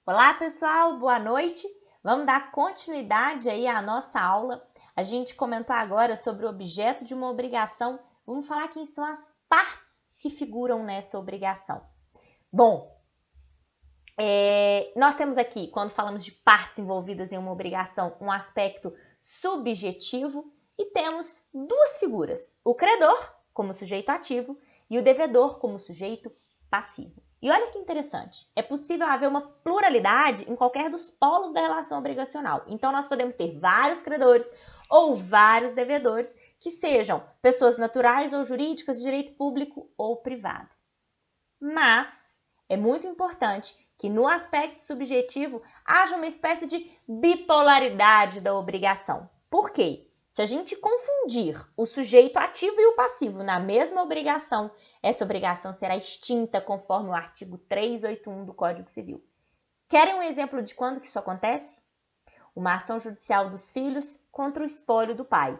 Olá, pessoal, boa noite. Vamos dar continuidade aí à nossa aula. A gente comentou agora sobre o objeto de uma obrigação. Vamos falar quem são as partes que figuram nessa obrigação. Bom, nós temos aqui, quando falamos de partes envolvidas em uma obrigação, um aspecto subjetivo e temos duas figuras, o credor como sujeito ativo e o devedor como sujeito passivo. E olha que interessante, é possível haver uma pluralidade em qualquer dos polos da relação obrigacional. Então, nós podemos ter vários credores ou vários devedores que sejam pessoas naturais ou jurídicas de direito público ou privado. Mas é muito importante que no aspecto subjetivo haja uma espécie de bipolaridade da obrigação. Por quê? Se a gente confundir o sujeito ativo e o passivo na mesma obrigação, essa obrigação será extinta conforme o artigo 381 do Código Civil. Querem um exemplo de quando que isso acontece? Uma ação judicial dos filhos contra o espólio do pai.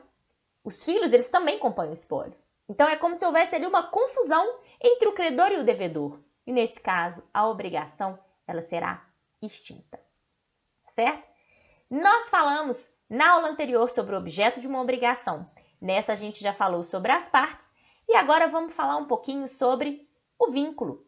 Os filhos, eles também compõem o espólio. Então, é como se houvesse ali uma confusão entre o credor e o devedor. E, nesse caso, a obrigação ela será extinta. Certo? Nós falamos na aula anterior sobre o objeto de uma obrigação. Nessa a gente já falou sobre as partes e agora vamos falar um pouquinho sobre o vínculo.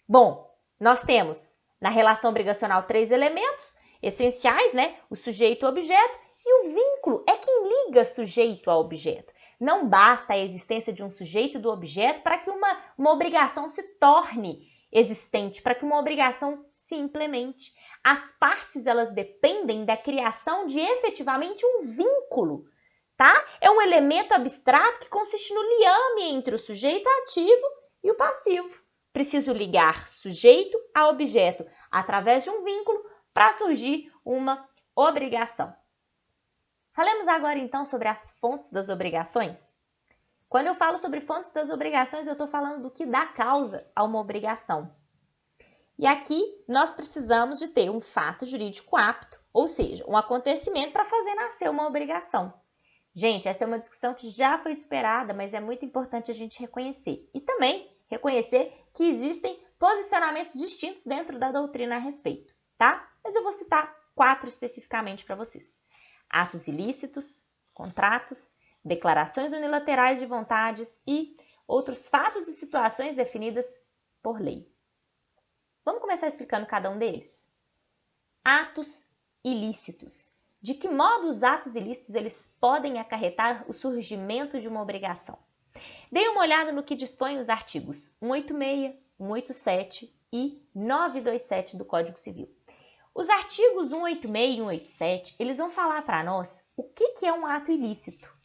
Bom, nós temos na relação obrigacional 3 elementos essenciais, né? O sujeito e o objeto, e o vínculo é quem liga sujeito ao objeto. Não basta a existência de um sujeito e do objeto para que uma obrigação se torne existente, para que uma obrigação se implemente. As partes, elas dependem da criação de efetivamente um vínculo, tá? É um elemento abstrato que consiste no liame entre o sujeito ativo e o passivo. Preciso ligar sujeito a objeto através de um vínculo para surgir uma obrigação. Falemos agora então sobre as fontes das obrigações. Quando eu falo sobre fontes das obrigações, eu estou falando do que dá causa a uma obrigação. E aqui nós precisamos de ter um fato jurídico apto, ou seja, um acontecimento para fazer nascer uma obrigação. Gente, essa é uma discussão que já foi superada, mas é muito importante a gente reconhecer. E também reconhecer que existem posicionamentos distintos dentro da doutrina a respeito, tá? Mas eu vou citar 4 especificamente para vocês. Atos ilícitos, contratos, declarações unilaterais de vontades e outros fatos e situações definidas por lei. Vamos começar explicando cada um deles? Atos ilícitos. De que modo os atos ilícitos eles podem acarretar o surgimento de uma obrigação? Dê uma olhada no que dispõem os artigos 186, 187 e 927 do Código Civil. Os artigos 186 e 187, eles vão falar para nós o que é um ato ilícito.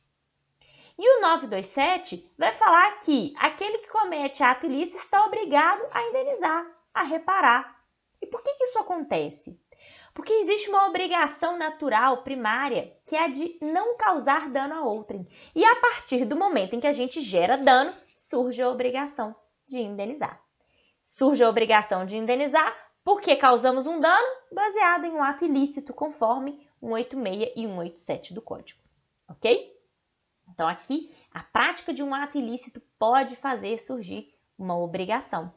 E o 927 vai falar que aquele que comete ato ilícito está obrigado a indenizar, a reparar. E por que isso acontece? Porque existe uma obrigação natural primária, que é a de não causar dano a outrem. E a partir do momento em que a gente gera dano, surge a obrigação de indenizar. Surge a obrigação de indenizar porque causamos um dano baseado em um ato ilícito, conforme 186 e 187 do Código. Ok? Então, aqui, a prática de um ato ilícito pode fazer surgir uma obrigação.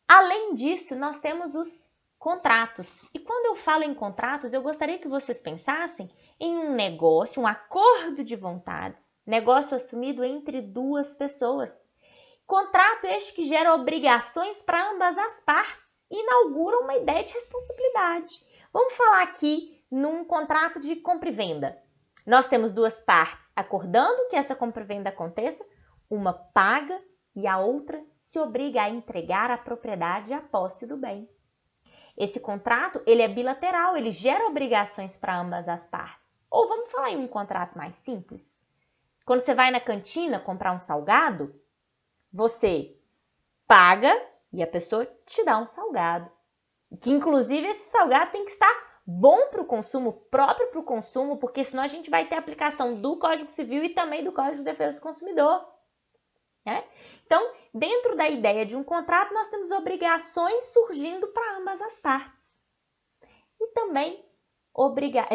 Além disso, nós temos os contratos. E quando eu falo em contratos, eu gostaria que vocês pensassem em um negócio, um acordo de vontades, negócio assumido entre duas pessoas. Contrato este que gera obrigações para ambas as partes e inaugura uma ideia de responsabilidade. Vamos falar aqui num contrato de compra e venda. Nós temos duas partes acordando que essa compra e venda aconteça, uma paga e a outra se obriga a entregar a propriedade e a posse do bem. Esse contrato, ele é bilateral, ele gera obrigações para ambas as partes. Ou vamos falar em um contrato mais simples. Quando você vai na cantina comprar um salgado, você paga e a pessoa te dá um salgado. Que inclusive esse salgado tem que estar bom para o consumo, próprio para o consumo, porque senão a gente vai ter aplicação do Código Civil e também do Código de Defesa do Consumidor. Né? Então, dentro da ideia de um contrato, nós temos obrigações surgindo para ambas as partes. E também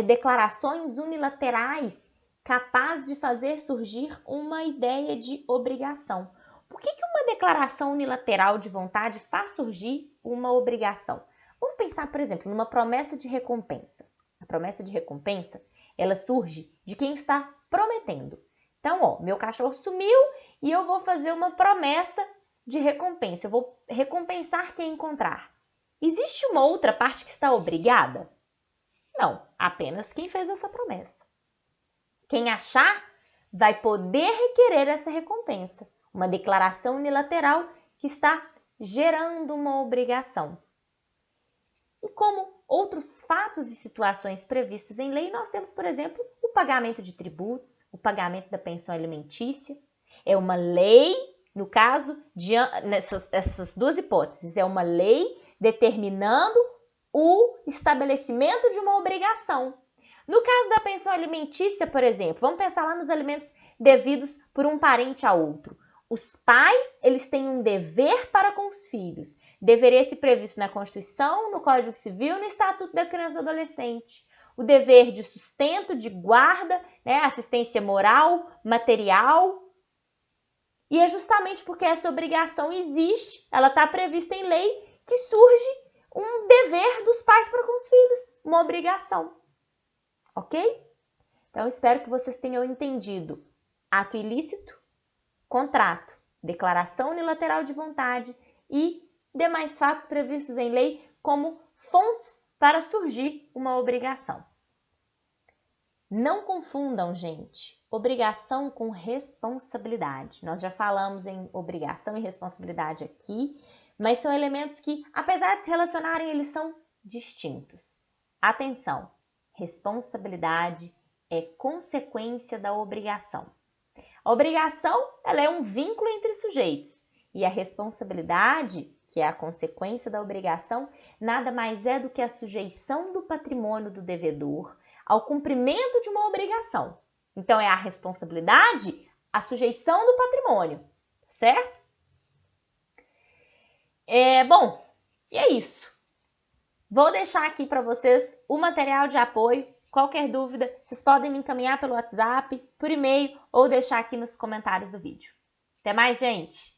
declarações unilaterais capazes de fazer surgir uma ideia de obrigação. Por que uma declaração unilateral de vontade faz surgir uma obrigação? Vamos pensar, por exemplo, numa promessa de recompensa. A promessa de recompensa, ela surge de quem está prometendo. Então, ó, meu cachorro sumiu e eu vou fazer uma promessa de recompensa. Eu vou recompensar quem encontrar. Existe uma outra parte que está obrigada? Não, apenas quem fez essa promessa. Quem achar vai poder requerer essa recompensa. Uma declaração unilateral que está gerando uma obrigação. E como outros fatos e situações previstas em lei, nós temos, por exemplo, o pagamento de tributos, o pagamento da pensão alimentícia. É uma lei, no caso, nessas duas hipóteses, é uma lei determinando o estabelecimento de uma obrigação. No caso da pensão alimentícia, por exemplo, vamos pensar lá nos alimentos devidos por um parente a outro. Os pais, eles têm um dever para com os filhos. Deveria ser previsto na Constituição, no Código Civil, no Estatuto da Criança e do Adolescente. O dever de sustento, de guarda, né, assistência moral, material. E é justamente porque essa obrigação existe, ela está prevista em lei, que surge um dever dos pais para com os filhos, uma obrigação. Ok? Então, espero que vocês tenham entendido ato ilícito, contrato, declaração unilateral de vontade e demais fatos previstos em lei como fontes para surgir uma obrigação. Não confundam, gente, obrigação com responsabilidade. Nós já falamos em obrigação e responsabilidade aqui, mas são elementos que, apesar de se relacionarem, eles são distintos. Atenção, responsabilidade é consequência da obrigação. A obrigação, ela é um vínculo entre sujeitos e a responsabilidade, que é a consequência da obrigação, nada mais é do que a sujeição do patrimônio do devedor ao cumprimento de uma obrigação. Então, é a responsabilidade, a sujeição do patrimônio, certo? Bom, e é isso. Vou deixar aqui para vocês o material de apoio. Qualquer dúvida, vocês podem me encaminhar pelo WhatsApp, por e-mail ou deixar aqui nos comentários do vídeo. Até mais, gente!